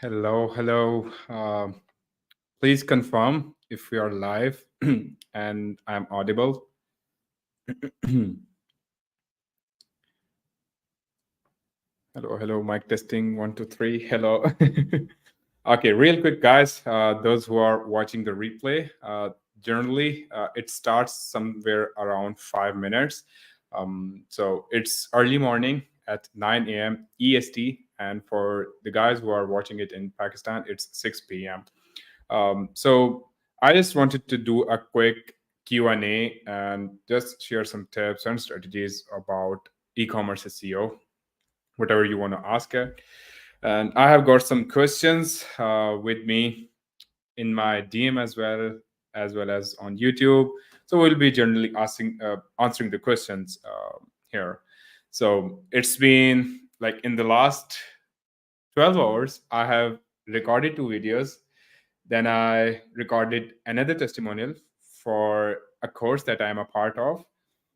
Hello. Please confirm if we are live and I'm audible. Hello. Mic testing 1 2 3. Hello. Okay, real quick, guys. Those who are watching the replay, generally it starts somewhere around 5 minutes. So it's early morning at 9 a.m. EST, and for the guys who are watching it in Pakistan, it's 6 p.m. So I just wanted to do a quick Q&A and just share some tips and strategies about e-commerce SEO, whatever you want to ask it. And I have got some questions with me in my DM as well as on YouTube. So we'll be generally answering the questions here. So it's been like in the last 12 hours, I have recorded 2 videos. Then I recorded another testimonial for a course that I am a part of.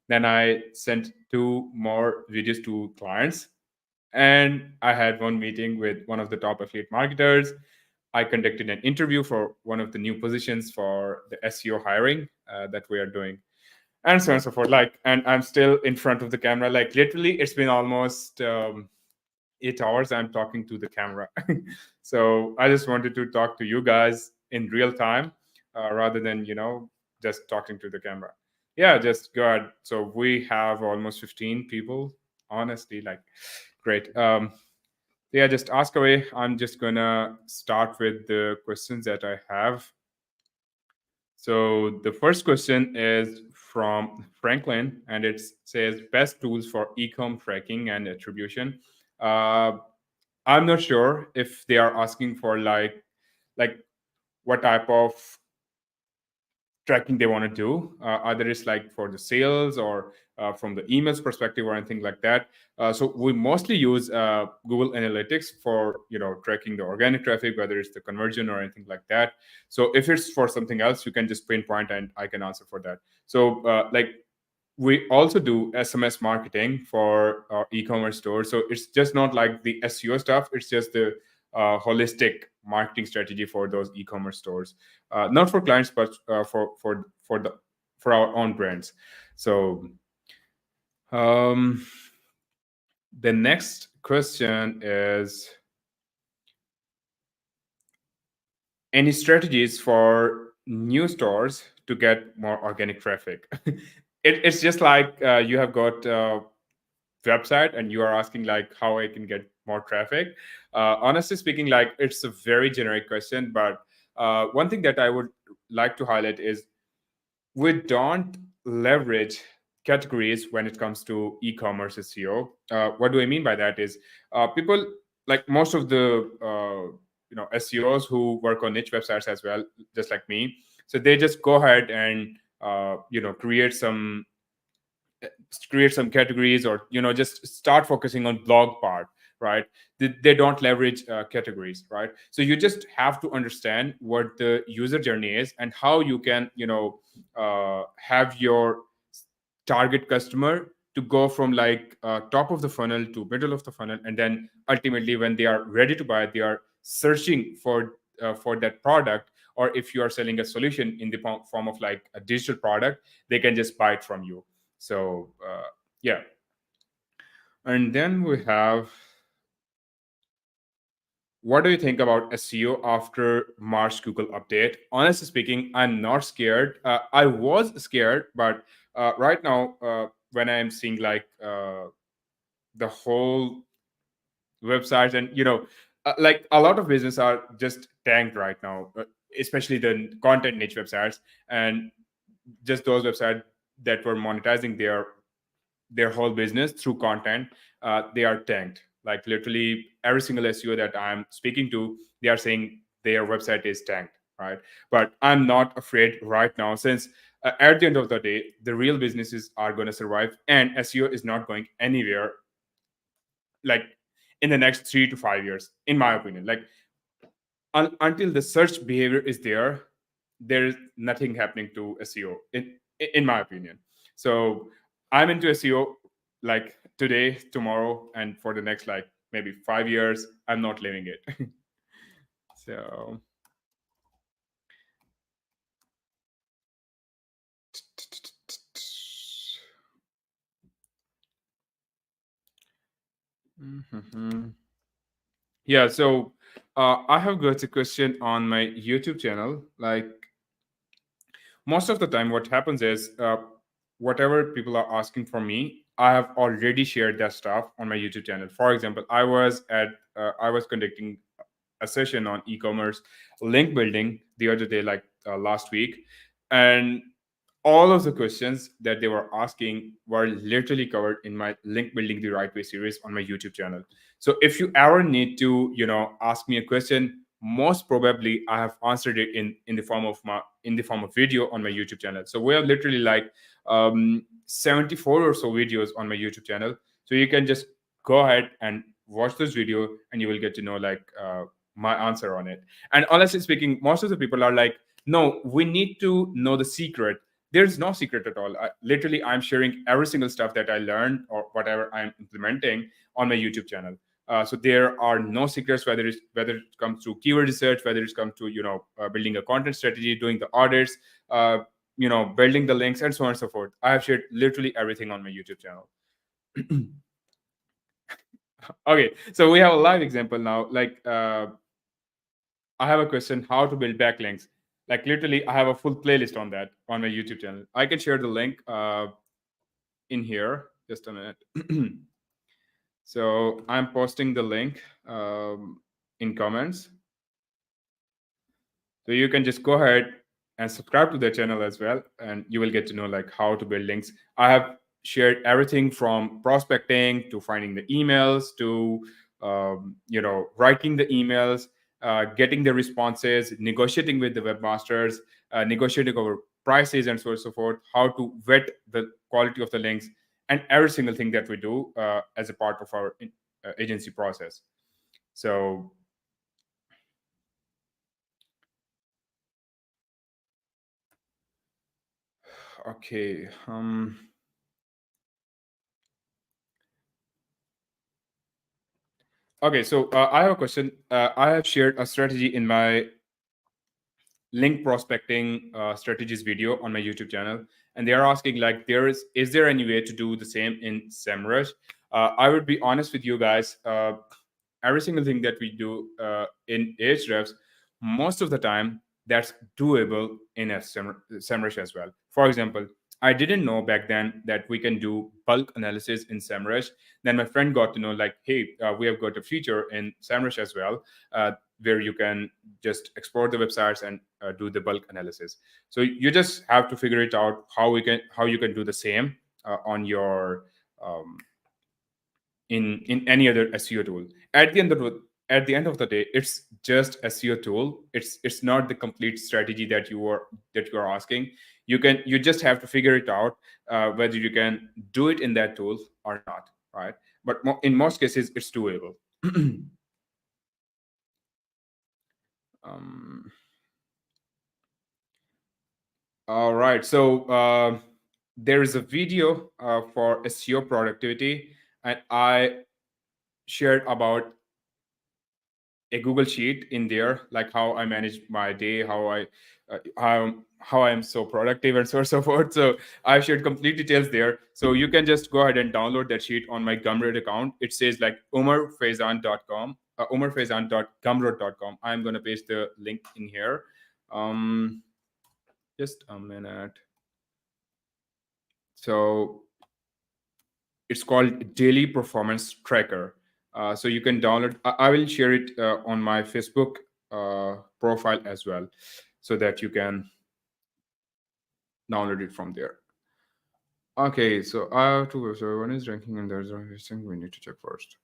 Then I sent 2 more videos to clients. And I had one meeting with one of the top affiliate marketers. I conducted an interview for one of the new positions for the SEO hiring that we are doing, and so on and so forth. And I'm still in front of the camera. Like, literally, it's been almost 8 hours I'm talking to the camera. So I just wanted to talk to you guys in real time rather than, just talking to the camera. Yeah, just go ahead. So we have almost 15 people, honestly, like, great. Yeah, just ask away. I'm just gonna start with the questions that I have. So the first question is from Franklin, and it says best tools for e-com tracking and attribution. Uh, I'm not sure if they are asking for like what type of tracking they want to do. Either it's like for the sales or from the emails perspective or anything like that. So we mostly use Google Analytics for tracking the organic traffic, whether it's the conversion or anything like that. So if it's for something else, you can just pinpoint and I can answer for that. So we also do SMS marketing for our e-commerce store. So it's just not like the SEO stuff. It's just the holistic marketing strategy for those e-commerce stores, not for clients, but for our own brands. So um, the next question is any strategies for new stores to get more organic traffic. It's just like you have got website and you are asking like how I can get more traffic. Honestly speaking, like, it's a very generic question, but one thing that I would like to highlight is we don't leverage categories when it comes to e-commerce SEO. What do I mean by that is people, like most of the SEOs who work on niche websites as well, just like me. So they just go ahead and create some categories, or just start focusing on blog part, right? They don't leverage categories, right? So you just have to understand what the user journey is and how you can have your target customer to go from like top of the funnel to middle of the funnel, and then ultimately when they are ready to buy, they are searching for that product. Or if you are selling a solution in the form of like a digital product, they can just buy it from you. So yeah. And then we have, what do you think about SEO after March Google update? Honestly speaking, I'm not scared. I was scared, but right now, when I'm seeing like the whole websites, and like a lot of business are just tanked right now, especially the content niche websites, and just those websites that were monetizing their whole business through content, they are tanked. Like, literally every single SEO that I'm speaking to, they are saying their website is tanked, right? But I'm not afraid right now, since at the end of the day, the real businesses are going to survive, and SEO is not going anywhere, like, in the next 3 to 5 years, in my opinion. Like, until the search behavior is there is nothing happening to SEO, in my opinion. So I'm into SEO, like, today, tomorrow, and for the next, like, maybe 5 years. I'm not leaving it. So Mhm. Yeah, so I have got a question on my YouTube channel. Like most of the time, what happens is whatever people are asking from me, I have already shared that stuff on my YouTube channel. For example, I was conducting a session on e-commerce link building the other day, like last week, and all of the questions that they were asking were literally covered in my link building the right way series on my YouTube channel. So if you ever need to, ask me a question, most probably I have answered it in the form of video on my YouTube channel. So we have literally like 74 or so videos on my YouTube channel. So you can just go ahead and watch this video and you will get to know like my answer on it. And honestly speaking, most of the people are like, no, we need to know the secret. There's no secret at all. Literally, I'm sharing every single stuff that I learned or whatever I'm implementing on my YouTube channel. So there are no secrets, whether it comes to keyword research, whether it comes to building a content strategy, doing the audits, uh, building the links, and so on and so forth. I have shared literally everything on my YouTube channel. Okay, so we have a live example now. Like I have a question: how to build backlinks? Like literally, I have a full playlist on that on my YouTube channel. I can share the link in here. Just a minute. So I'm posting the link in comments. So you can just go ahead and subscribe to the channel as well, and you will get to know like how to build links. I have shared everything from prospecting to finding the emails to writing the emails, getting the responses, negotiating with the webmasters, negotiating over prices, and so on and so forth. How to vet the quality of the links, and every single thing that we do as a part of our agency process. So okay. Okay, so I have a question. I have shared a strategy in my link prospecting strategies video on my YouTube channel, and they are asking like, is there any way to do the same in SEMrush? I would be honest with you guys. Every single thing that we do in Ahrefs, most of the time that's doable in a SEMrush as well. For example, I didn't know back then that we can do bulk analysis in SEMrush. Then my friend got to know like, hey, we have got a feature in SEMrush as well, where you can just export the websites and do the bulk analysis. So you just have to figure it out how you can do the same on your um, in any other SEO tool. At the end of the day, it's just SEO tool. It's not the complete strategy that you are asking. You just have to figure it out whether you can do it in that tool or not, right? But in most cases, it's doable. um, all right, so there is a video for SEO productivity, and I shared about a Google sheet in there, like how I manage my day, how I'm so productive, and so on and so forth. So I've shared complete details there. So you can just go ahead and download that sheet on my Gumroad account. It says like umarfaizan.com, umarfaizan.gumroad.com. I'm gonna paste the link in here. Um, just a minute. So it's called Daily Performance Tracker. So you can download. I will share it on my Facebook profile as well, so that you can download it from there. Okay, so I have two. So one is ranking, and there's a thing we need to check first.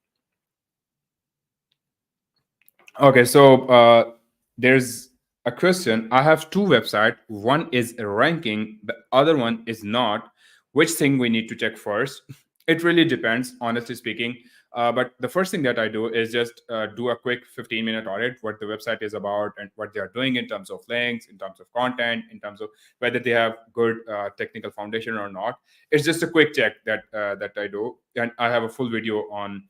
Okay, so there's a question. I have two websites. One is ranking, the other one is not. Which thing we need to check first? It really depends, honestly speaking. But the first thing that I do is just do a quick 15-minute audit, what the website is about and what they are doing in terms of links, in terms of content, in terms of whether they have good technical foundation or not. It's just a quick check that I do, and I have a full video on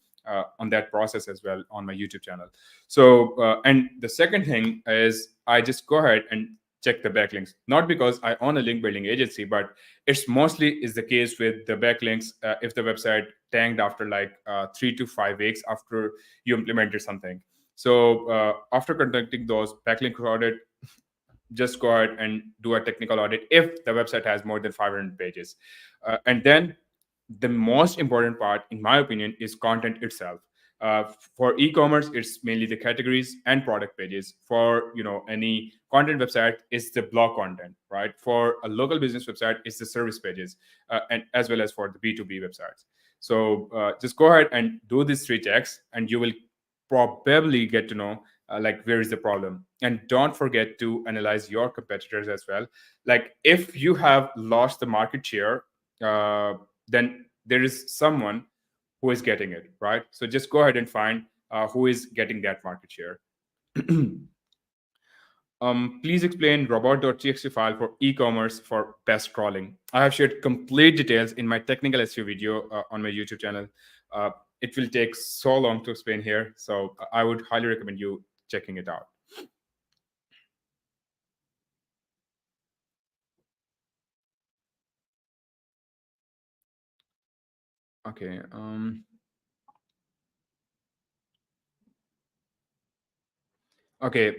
on that process as well on my YouTube channel. So and the second thing is I just go ahead and check the backlinks, not because I own a link building agency, but it's mostly is the case with the backlinks. If the website tanked after like 3 to 5 weeks after you implemented something. So after conducting those backlink audit, just go ahead and do a technical audit if the website has more than 500 pages. And then the most important part, in my opinion, is content itself. uh, for e-commerce, it's mainly the categories and product pages. For any content website, it's the blog content, right? For a local business website, it's the service pages, and as well as for the b2b websites. So just go ahead and do these three checks, and you will probably get to know like where is the problem. And don't forget to analyze your competitors as well. Like if you have lost the market share, then there is someone who is getting it, right? So just go ahead and find who is getting that market share. Please explain robot.txt file for e-commerce for best crawling. I have shared complete details in my technical SEO video on my YouTube channel. Uh, it will take so long to explain here, so I would highly recommend you checking it out. Okay. Okay.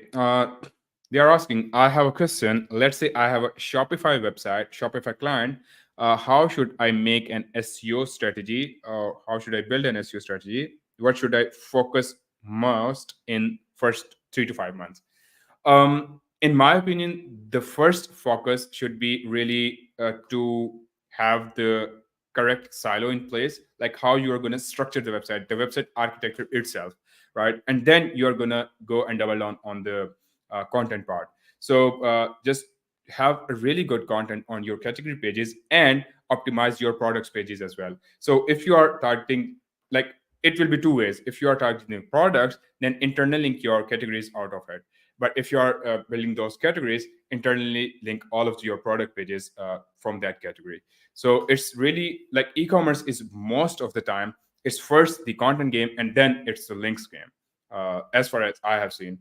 They are asking, I have a question. Let's say I have a Shopify website, Shopify client. How should I make an SEO strategy? How should I build an SEO strategy? What should I focus most in first 3 to 5 months? In my opinion, the first focus should be really to have the correct silo in place, like how you are going to structure the website architecture itself, right? And then you're going to go and double down on the content part. So just have a really good content on your category pages and optimize your products pages as well. So if you are targeting, like, it will be two ways. If you are targeting products, then internal link your categories out of it. But if you are building those categories, internally link all of your product pages from that category. So it's really like e-commerce is most of the time, it's first the content game and then it's the links game, as far as I have seen.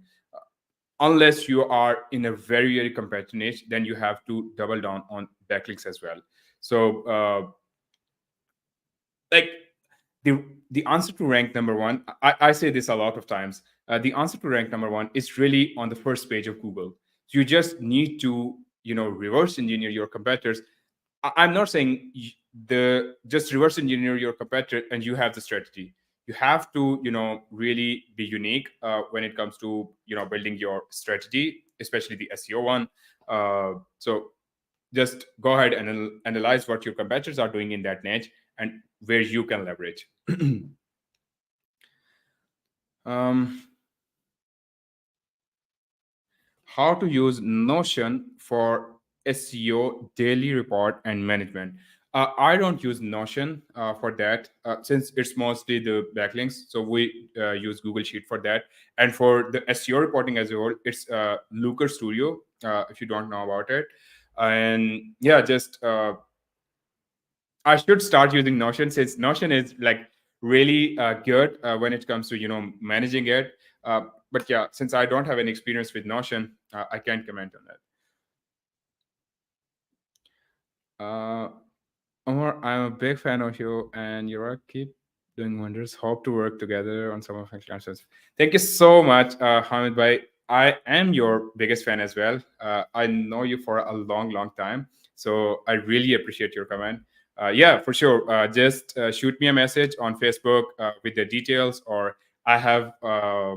Unless you are in a very, very competitive niche, then you have to double down on backlinks as well. So like the answer to rank number one, I say this a lot of times. The answer to rank number one is really on the first page of Google. You just need to reverse engineer your competitors. I'm not saying the just reverse engineer your competitor and you have the strategy. You have to really be unique when it comes to building your strategy, especially the SEO one. So just go ahead and analyze what your competitors are doing in that niche and where you can leverage. um, how to use Notion for SEO daily report and management. I don't use Notion for that since it's mostly the backlinks. So we use Google Sheet for that. And for the SEO reporting as a whole, it's Looker Studio, if you don't know about it. And yeah, just I should start using Notion since Notion is like really good when it comes to managing it. But yeah, since I don't have any experience with Notion, I can't comment on that. Omar, I'm a big fan of you, and you are keep doing wonders. Hope to work together on some of my classes. Thank you so much, Hamid Bhai. I am your biggest fan as well. I know you for a long, long time, so I really appreciate your comment. Yeah, for sure. Just shoot me a message on Facebook with the details, or I have uh,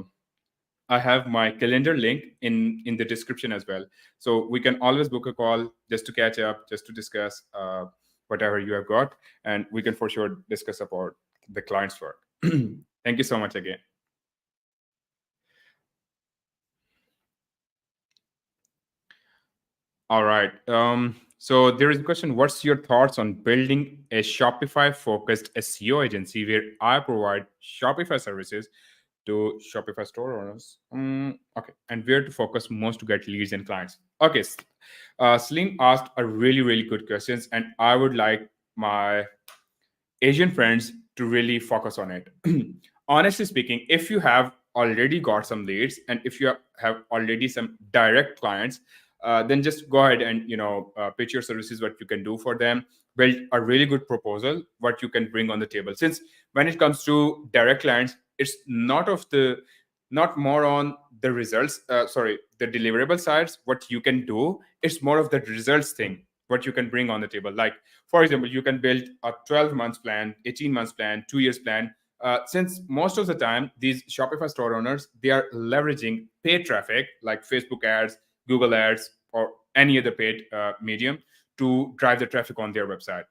I have my calendar link in the description as well. So we can always book a call just to catch up, just to discuss whatever you have got, and we can for sure discuss about the client's work. Thank you so much again. All right. So there is a question. What's your thoughts on building a Shopify-focused SEO agency where I provide Shopify services to Shopify store owners? Okay. And where to focus most to get leads and clients? Okay. Slim asked a really, really good questions, and I would like my Asian friends to really focus on it. honestly speaking, if you have already got some leads and if you have already some direct clients, then just go ahead and pitch your services, what you can do for them, build a really good proposal, what you can bring on the table. Since when it comes to direct clients, it's not more on the results, sorry, the deliverable sides, what you can do. It's more of the results thing, what you can bring on the table. Like, for example, you can build a 12 months plan, 18 months plan, 2 years plan. Since most of the time these Shopify store owners, they are leveraging paid traffic like Facebook ads, Google ads, or any other paid medium to drive the traffic on their website.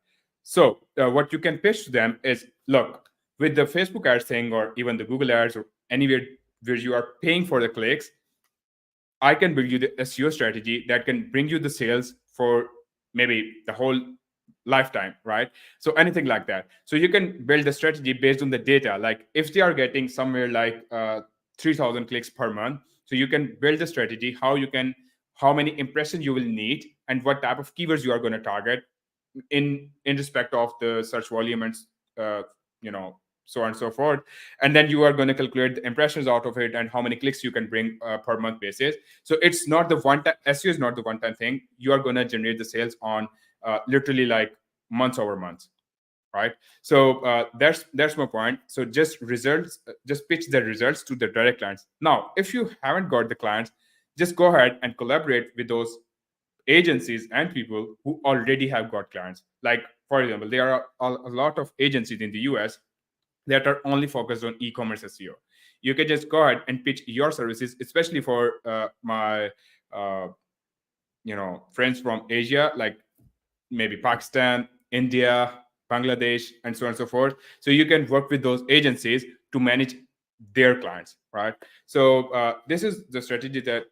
So what you can pitch to them is, look, with the Facebook ads thing or even the Google ads or anywhere where you are paying for the clicks, I can build you the SEO strategy that can bring you the sales for maybe the whole lifetime, right? So anything like that. So you can build the strategy based on the data. Like if they are getting somewhere like 3,000 clicks per month, so you can build the strategy how many impressions you will need and what type of keywords you are going to target in respect of the search volume and uh, you know so on and so forth. And then you are going to calculate the impressions out of it and how many clicks you can bring per month basis. So it's not the one time, SEO is not the one time thing. You are going to generate the sales on literally like months over months, right? So that's my point. So just results, just pitch the results to the direct clients. Now if you haven't got the clients, just go ahead and collaborate with those agencies and people who already have got clients. Like, for example, there are a lot of agencies in the US that are only focused on e-commerce SEO. You can just go ahead and pitch your services, especially for my uh, friends from Asia, like maybe Pakistan, India, Bangladesh, and so on and so forth. So you can work with those agencies to manage their clients, right? So this is the strategy that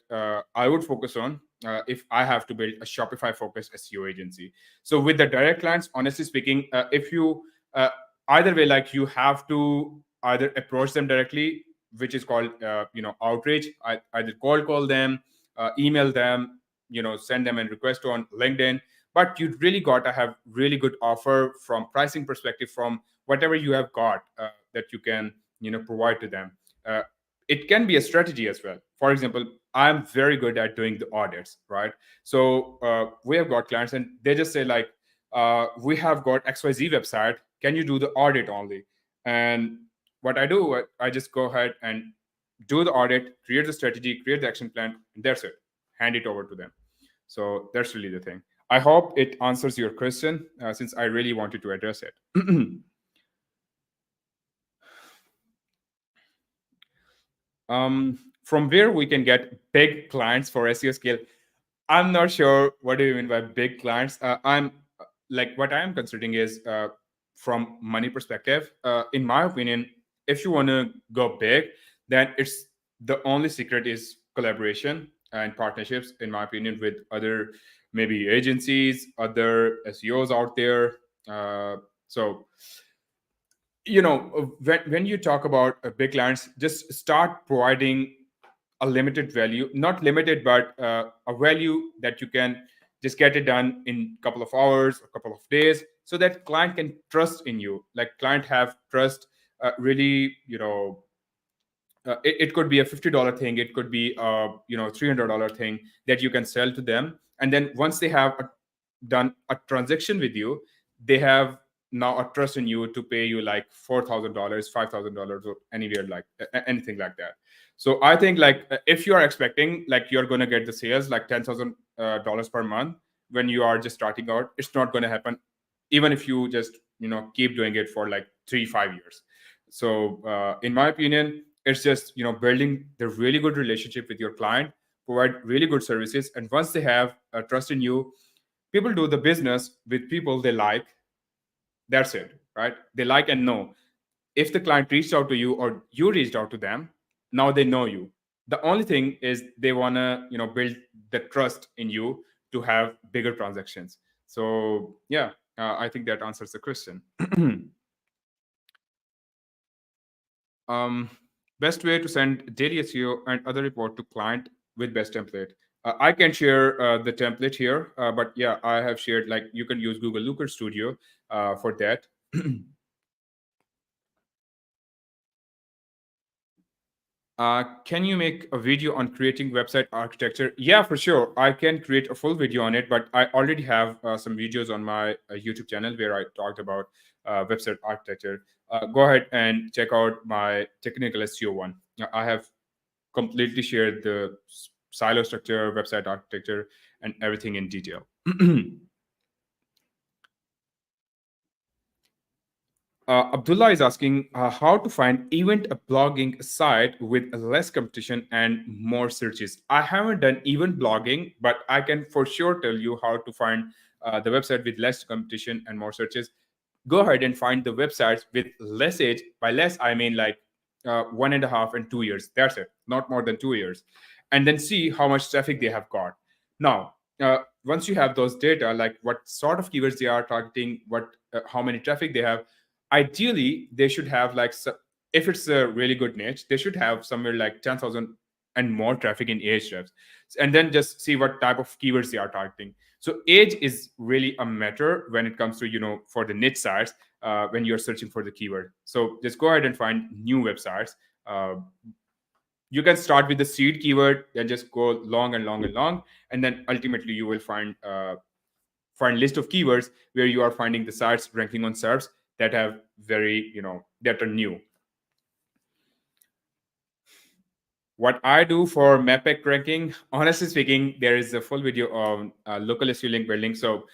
I would focus on if I have to build a Shopify focused SEO agency. So with the direct clients, honestly speaking, if you uh, either way, like you have to either approach them directly, which is called outreach. Either cold call them, email them, send them a request on LinkedIn. But you really got to have really good offer from pricing perspective, from whatever you have got that you can provide to them. uh, it can be a strategy as well. For example, I'm very good at doing the audits, right? So we have got clients and they just say like, we have got XYZ website, can you do the audit only? And what I do, I just go ahead and do the audit, create the strategy, create the action plan, and that's it. Hand it over to them. So that's really the thing. I hope it answers your question, since I really wanted to address it. From where we can get big clients for SEO scale, I'm not sure what do you mean by big clients. I'm like what I am considering is from money perspective. In my opinion, if you want to go big, then it's the only secret is collaboration and partnerships. In my opinion, with other maybe agencies, other SEOs out there. So when you talk about big clients, just start providing a limited value, not limited, but a value that you can just get it done in a couple of hours, a couple of days, so that client can trust in you. Like client have trust, really, it could be a $50 thing, it could be a $300 thing that you can sell to them. And then once they have done a transaction with you, they have now a trust in you to pay you like $4,000, $5,000, or anywhere like anything like that. So I think like if you are expecting like you're going to get the sales like $10,000 per month when you are just starting out, it's not going to happen, even if you just keep doing it for like 3 5 years. So in my opinion, it's just building the really good relationship with your client, provide really good services, and once they have trust in you, people do the business with people they like. That's it, right? They like and know. If the client reached out to you or you reached out to them, now they know you. The only thing is they want to build the trust in you to have bigger transactions. So yeah, I think that answers the question. um, Best way to send daily SEO and other report to client with best template. I can share the template here, but yeah, I have shared like you can use Google Looker Studio for that. Can you make a video on creating website architecture? Yeah, for sure. I can create a full video on it, but I already have some videos on my YouTube channel where I talked about website architecture. Go ahead and check out my technical SEO one. I have completely shared the silo structure, website architecture, and everything in detail. Abdullah is asking how to find event blogging site with less competition and more searches. I haven't done event blogging, but I can for sure tell you how to find the website with less competition and more searches. Go ahead and find the websites with less age. By less, I mean like 1.5 and 2 years. That's it, not more than 2 years. And then see how much traffic they have got. Now, once you have those data, like what sort of keywords they are targeting, how many traffic they have, ideally they should have like if it's a really good niche, they should have somewhere like 10,000 and more traffic in Ahrefs, and then just see what type of keywords they are targeting. So age is really a matter when it comes to for the niche sites when you're searching for the keyword. So just go ahead and find new websites. You can start with the seed keyword, then just go long and long and long, and then ultimately you will find list of keywords where you are finding the sites ranking on SERPs that have very that are new. What I do for Mapec ranking, honestly speaking, there is a full video on local SEO link building. So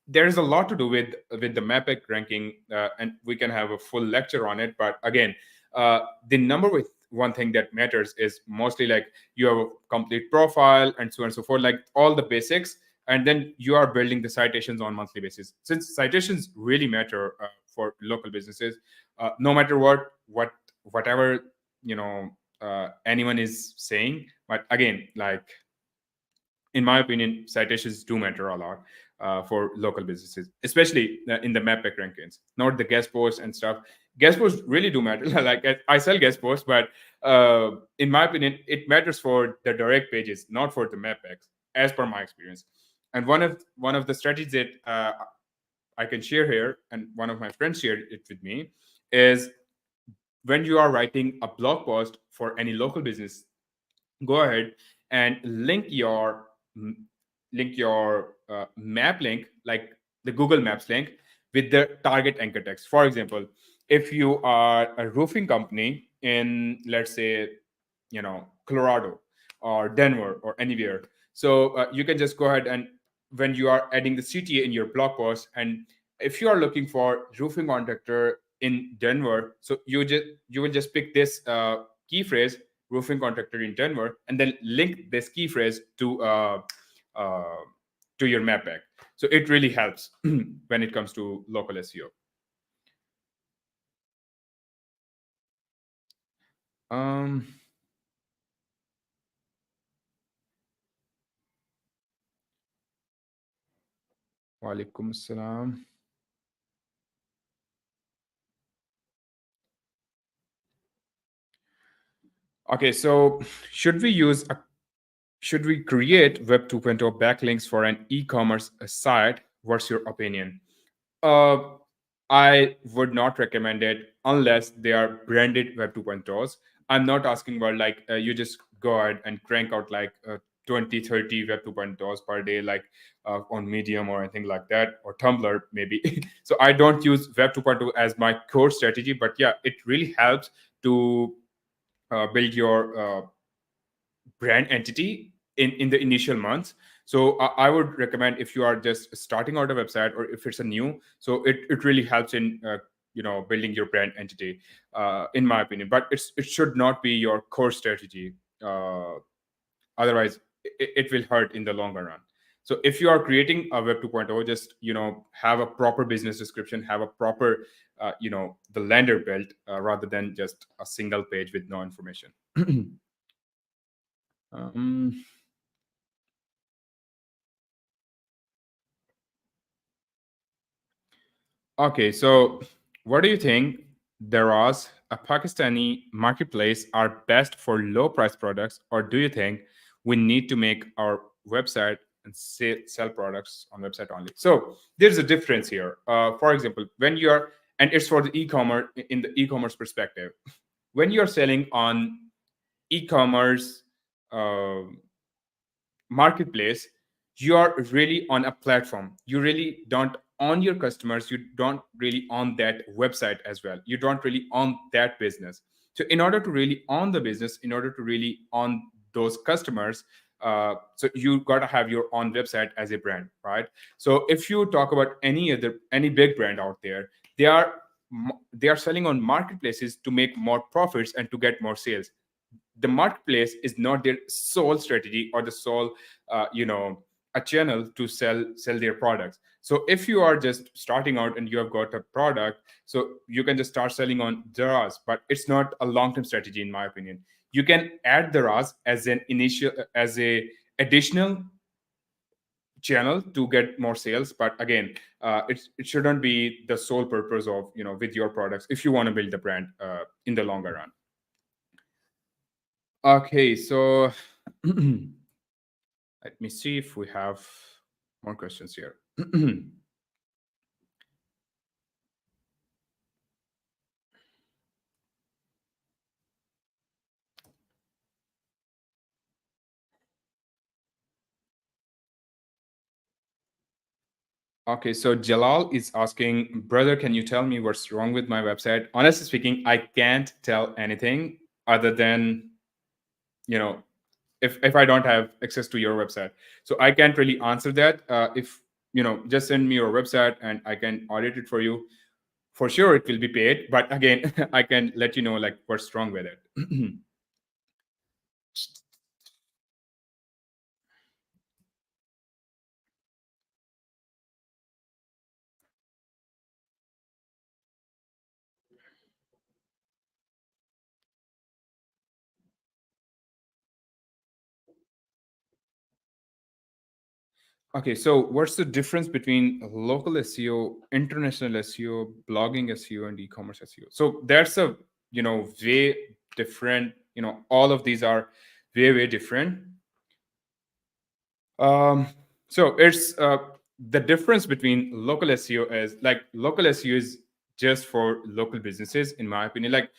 there is a lot to do with the Mapec ranking, and we can have a full lecture on it. But again, the number with one thing that matters is mostly like you have a complete profile and so on and so forth, like all the basics, and then you are building the citations on monthly basis. Since citations really matter for local businesses, no matter whatever anyone is saying. But again, like in my opinion, citations do matter a lot for local businesses, especially in the Mapec rankings, not the guest posts and stuff. Guest posts really do matter. Like I sell guest posts, but in my opinion, it matters for the direct pages, not for the Mapex, as per my experience. And one of the strategies that I can share here, and one of my friends shared it with me, is when you are writing a blog post for any local business, go ahead and link your map link, like the Google Maps link, with the target anchor text. For example, if you are a roofing company in, let's say, Colorado or Denver or anywhere, so you can just go ahead and when you are adding the CTA in your blog post, and if you are looking for roofing contractor in Denver, so you will just pick this key phrase, roofing contractor in Denver, and then link this key phrase uh, to your map pack. So it really helps when it comes to local SEO. Um, Walaikum assalam. Okay, so should we use a should we create Web 2.0 backlinks for an e-commerce site? What's your opinion? Uh, I would not recommend it unless they are branded Web 2.0s. I'm not asking about like you just go ahead and crank out like 20, 30 Web 2.0s per day, like on Medium or anything like that, or Tumblr maybe. So I don't use Web 2.0 as my core strategy, but yeah, it really helps to build your brand entity in the initial months. So I would recommend, if you are just starting out a website or if it's a new, so it really helps in building your brand entity, in my opinion. But it should not be your core strategy. Otherwise it will hurt in the longer run. So if you are creating a Web 2.0, just have a proper business description, have a proper the landing built, rather than just a single page with no information. um, Okay, so what do you think? Daraz, a Pakistani marketplace, are best for low price products, or do you think we need to make our website and sell products on website only? So there's a difference here. For example, when you're, and it's for the e-commerce, in the e-commerce perspective, when you're selling on e-commerce uh, marketplace, you are really on a platform. You really don't own your customers. You don't really own that website as well. You don't really own that business. So in order to really own the business, in order to really own those customers, so you got to have your own website as a brand, right? So if you talk about any big brand out there, they are they are selling on marketplaces to make more profits and to get more sales. The marketplace is not their sole strategy or the sole a channel to sell their products. So if you are just starting out and you have got a product, so you can just start selling on the RAS, but it's not a long-term strategy in my opinion. You can add the RAS as an initial as a additional channel to get more sales, but again, it shouldn't be the sole purpose of with your products if you want to build the brand in the longer run. Okay, so let me see if we have more questions here. Okay, so Jalal is asking, brother, can you tell me what's wrong with my website? Honestly speaking, I can't tell anything other than, you know, if I don't have access to your website. So I can't really answer that. If, just send me your website and I can audit it for you. For sure, it will be paid. But again, I can let you know like what's wrong with it. Okay, so what's the difference between local SEO, international SEO, blogging SEO, and e-commerce SEO? So that's a way different. All of these are way different. Um, so it's the difference between local SEO is like local SEO is just for local businesses, in my opinion. Like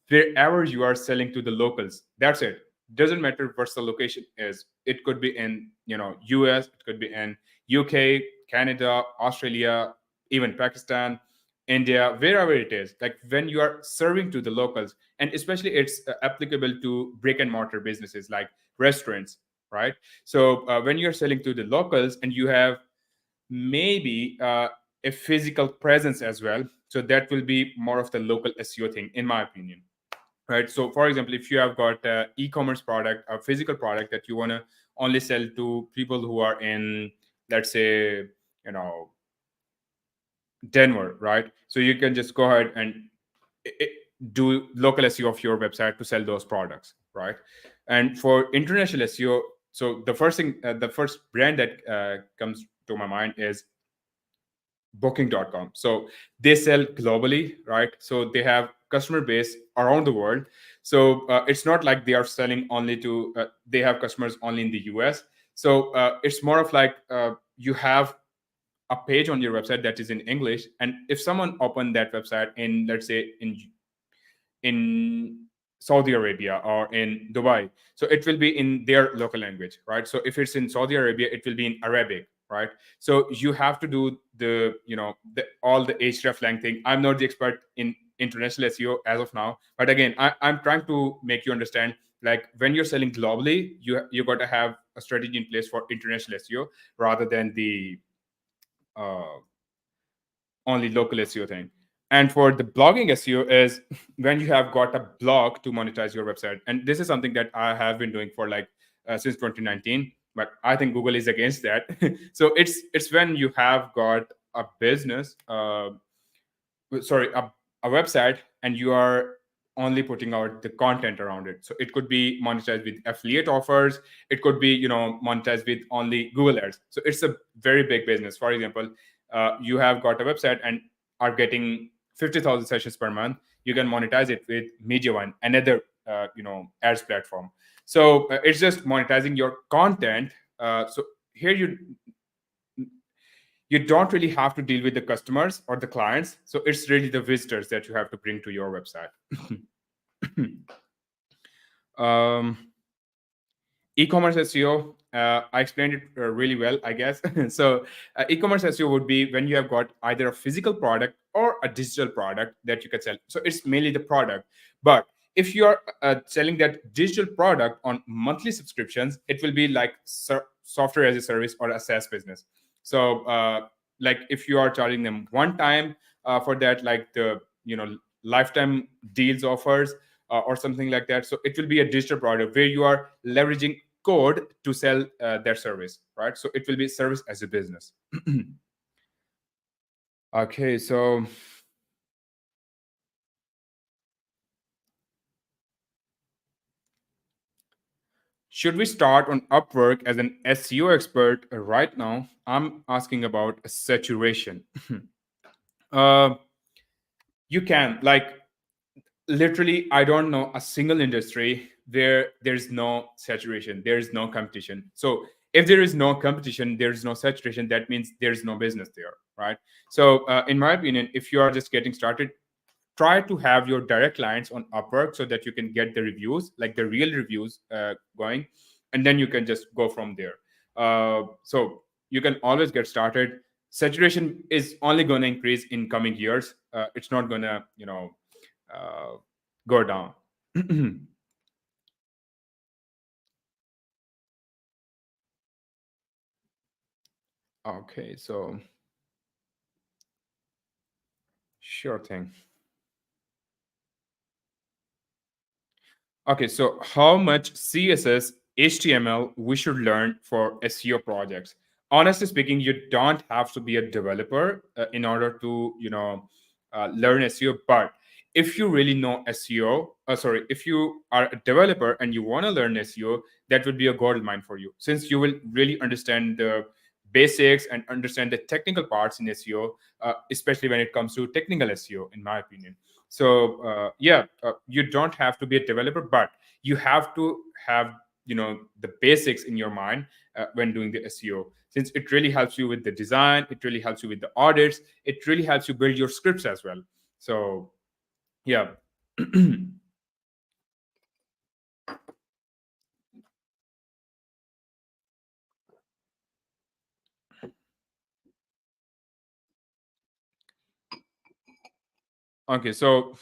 wherever you are selling to the locals, that's it. Doesn't matter what the location is. It could be in US, it could be in UK, Canada, Australia, even Pakistan, India, wherever it is. Like when you are serving to the locals, and especially it's applicable to brick and mortar businesses like restaurants, right? So when you're selling to the locals and you have maybe a physical presence as well, so that will be more of the local SEO thing, in my opinion, right? So for example, if you have got a e-commerce product, a physical product that you want to only sell to people who are in, let's say, you know, Denver, right? So you can just go ahead and do local SEO of your website to sell those products, right? And for international SEO, so the first thing, the first brand that comes to my mind is booking.com. So they sell globally, right? So they have customer base around the world. So it's not like they are selling only to they have customers only in the US. So it's more of like you have a page on your website that is in English, and if someone opened that website in, let's say, in Saudi Arabia or in Dubai, so it will be in their local language, right? So if it's in Saudi Arabia, it will be in Arabic, right? So you have to do the all the hreflang thing. I'm not the expert in international SEO as of now, but again, I'm trying to make you understand, like when you're selling globally, you got to have a strategy in place for international SEO rather than the uh, only local SEO thing. And for the blogging SEO is when you have got a blog to monetize your website. And this is something that I have been doing for like since 2019, but I think Google is against that. So it's when you have got a business, sorry, a website, and you are only putting out the content around it. So it could be monetized with affiliate offers. It could be monetized with only Google ads. So it's a very big business. For example, you have got a website and are getting 50,000 sessions per month. You can monetize it with MediaOne, another ads platform. So it's just monetizing your content. So here you don't really have to deal with the customers or the clients. So it's really the visitors that you have to bring to your website. Um, E-commerce SEO, I explained it really well, I guess. So, e-commerce SEO would be when you have got either a physical product or a digital product that you can sell. So it's mainly the product. But if you are selling that digital product on monthly subscriptions, it will be like software as a service or a SaaS business. So, like if you are charging them one time for that, like the lifetime deals offers or something like that. So it will be a digital product where you are leveraging code to sell their service, right? So it will be service as a business. Okay, so should we start on Upwork as an SEO expert right now? I'm asking about saturation. uh, you can, like, literally, I don't know a single industry where there's no saturation, there's no competition. So if there is no competition, there's no saturation, that means there's no business there, right? So in my opinion, if you are just getting started, try to have your direct clients on Upwork so that you can get the reviews, like the real reviews going, and then you can just go from there. So you can always get started. Saturation is only going to increase in coming years. It's not going to uh, go down. Okay, so sure thing. Okay, so how much CSS, HTML we should learn for SEO projects? Honestly speaking, you don't have to be a developer in order to, learn SEO. But if you really know SEO, sorry, if you are a developer and you want to learn SEO, that would be a gold mine for you, since you will really understand the basics and understand the technical parts in SEO, especially when it comes to technical SEO, in my opinion. So yeah, you don't have to be a developer, but you have to have the basics in your mind when doing the SEO, since it really helps you with the design, it really helps you with the audits, it really helps you build your scripts as well. So yeah. Okay, so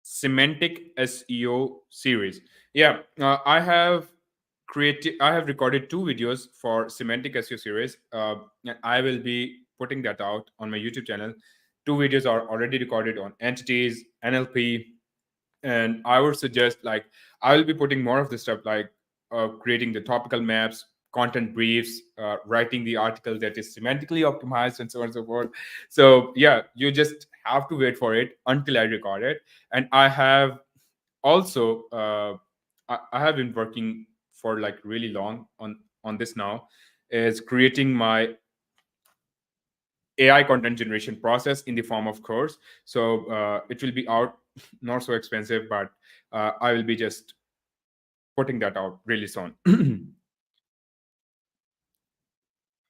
semantic SEO series. Yeah, I have recorded two videos for semantic SEO series. And I will be putting that out on my YouTube channel. Two videos are already recorded on entities, NLP, and I would suggest, like, I will be putting more of this stuff, like creating the topical maps, content briefs, writing the article that is semantically optimized, and so on and so forth. So yeah, you just have to wait for it until I record it. And I have also I have been working for like really long on this now, is creating my AI content generation process in the form of course. So it will be out, not so expensive, but I will be just putting that out really soon.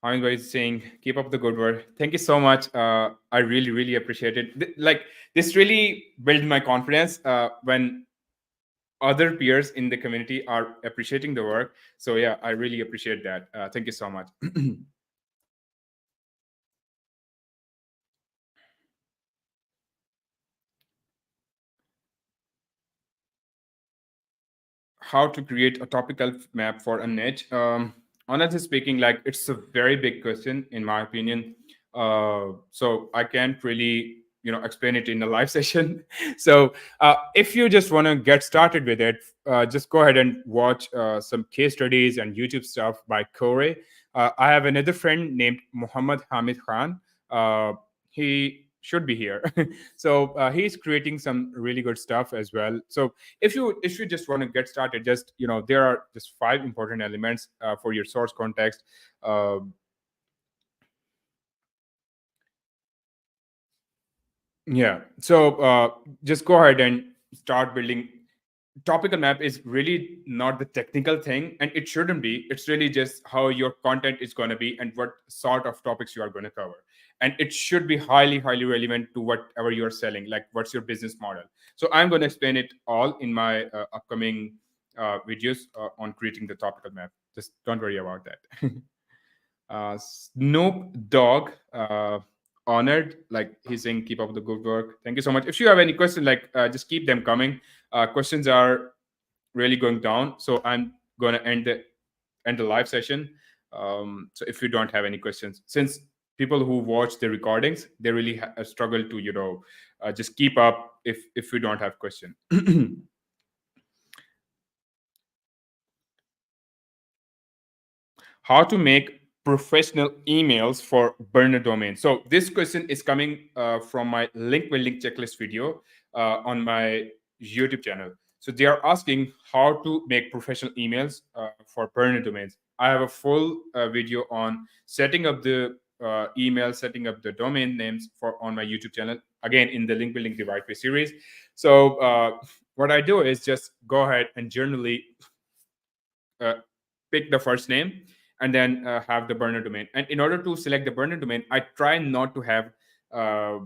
I'm guys saying keep up the good work. Thank you so much. I really, really appreciate it. Like, this really built my confidence when other peers in the community are appreciating the work. So yeah, I really appreciate that. Thank you so much. How to create a topical map for a niche? Honestly speaking, like, it's a very big question in my opinion. So I can't really explain it in a live session. So if you just want to get started with it, just go ahead and watch some case studies and YouTube stuff by Corey. I have another friend named Muhammad Hamid Khan. He should be here. So he's creating some really good stuff as well. So if you just want to get started, just there are just five important elements for your source context. uh, yeah, so just go ahead and start building. Topical map is really not the technical thing, and it shouldn't be. It's really just how your content is going to be and what sort of topics you are going to cover. And it should be highly, highly relevant to whatever you're selling, like what's your business model. So I'm going to explain it all in my upcoming videos on creating the topical map. Just don't worry about that. Snoop Dogg, honored, like he's saying, keep up the good work. Thank you so much. If you have any questions, like just keep them coming. Questions are really going down, so I'm going to end the live session. So if you don't have any questions, since people who watch the recordings, they really struggle to just keep up if we don't have question. How to make professional emails for burner domain. So this question is coming from my link building checklist video on my YouTube channel. So they are asking how to make professional emails for burner domains. I have a full video on setting up the email, setting up the domain names for on my YouTube channel. Again, in the link building the right way series. So what I do is just go ahead and generally uh, pick the first name and then have the burner domain. And in order to select the burner domain, I try not to have uh,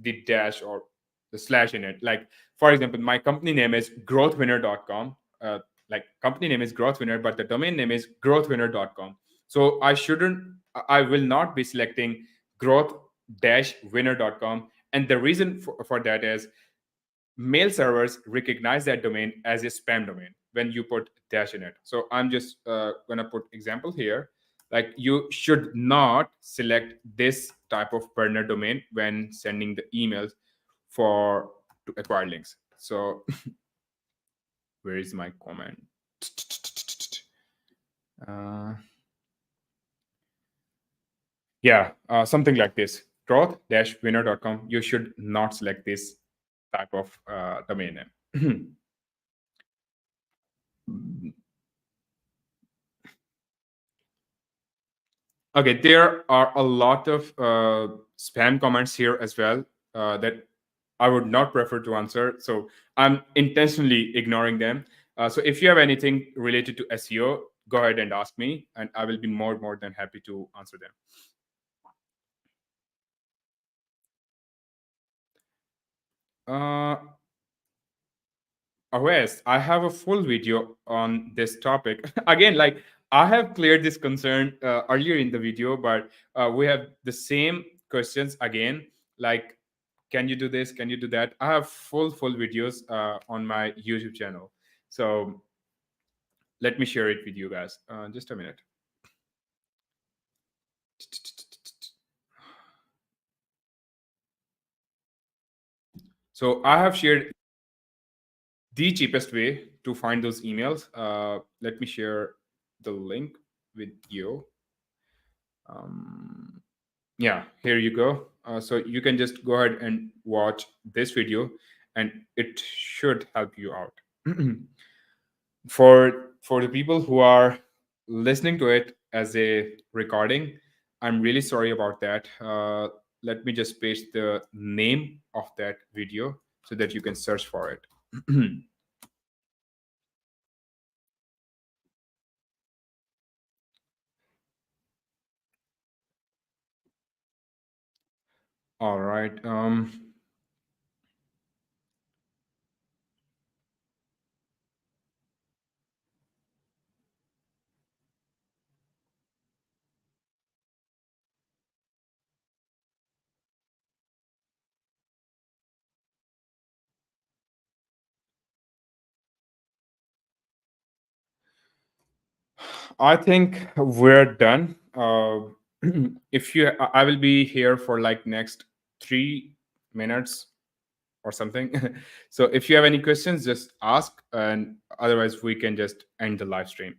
the dash or the slash in it. Like, for example, my company name is growthwinner.com. Like, company name is growthwinner, but the domain name is growthwinner.com. So I will not be selecting growth-winner.com. And the reason for that is mail servers recognize that domain as a spam domain when you put dash in it. So I'm just gonna put example here. Like, you should not select this type of burner domain when sending the emails for to acquire links. So where is my comment? Yeah, something like this. Growth-winner.com. You should not select this type of domain name. Okay, there are a lot of spam comments here as well that I would not prefer to answer. So I'm intentionally ignoring them. So if you have anything related to SEO, go ahead and ask me, and I will be more than happy to answer them. Uh, Oh, yes, I have a full video on this topic. Again, like, I have cleared this concern earlier in the video, but we have the same questions again. Like, can you do this? Can you do that? I have full videos on my YouTube channel. So let me share it with you guys. Just a minute. So I have shared the cheapest way to find those emails. Let me share the link with you. Yeah, here you go. So you can just go ahead and watch this video, and it should help you out. For the people who are listening to it as a recording, I'm really sorry about that. Let me just paste the name of that video so that you can search for it. All right. I think we're done. If you, I will be here for like next 3 minutes or something. So if you have any questions, just ask, and otherwise we can just end the live stream.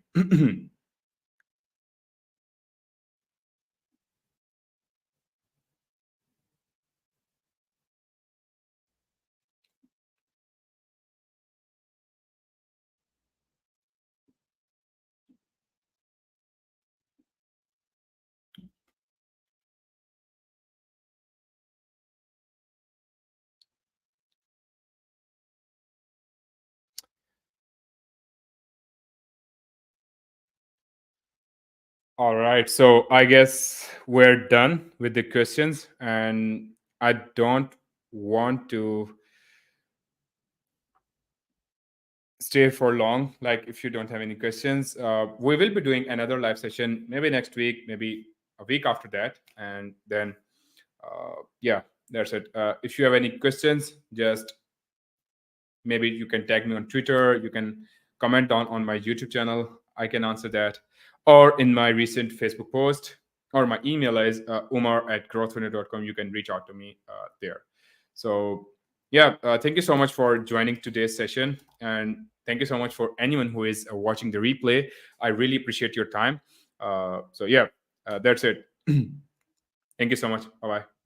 All right. So I guess we're done with the questions, and I don't want to stay for long. Like if you don't have any questions, we will be doing another live session maybe next week, maybe a week after that, and then yeah, that's it. If you have any questions, just maybe you can tag me on Twitter, you can comment on my YouTube channel, I can answer that, or in my recent Facebook post, or my email is umar@growthwinner.com. You can reach out to me there. So yeah, thank you so much for joining today's session, and thank you so much for anyone who is watching the replay. I really appreciate your time. So yeah, that's it. Thank you so much. Bye bye.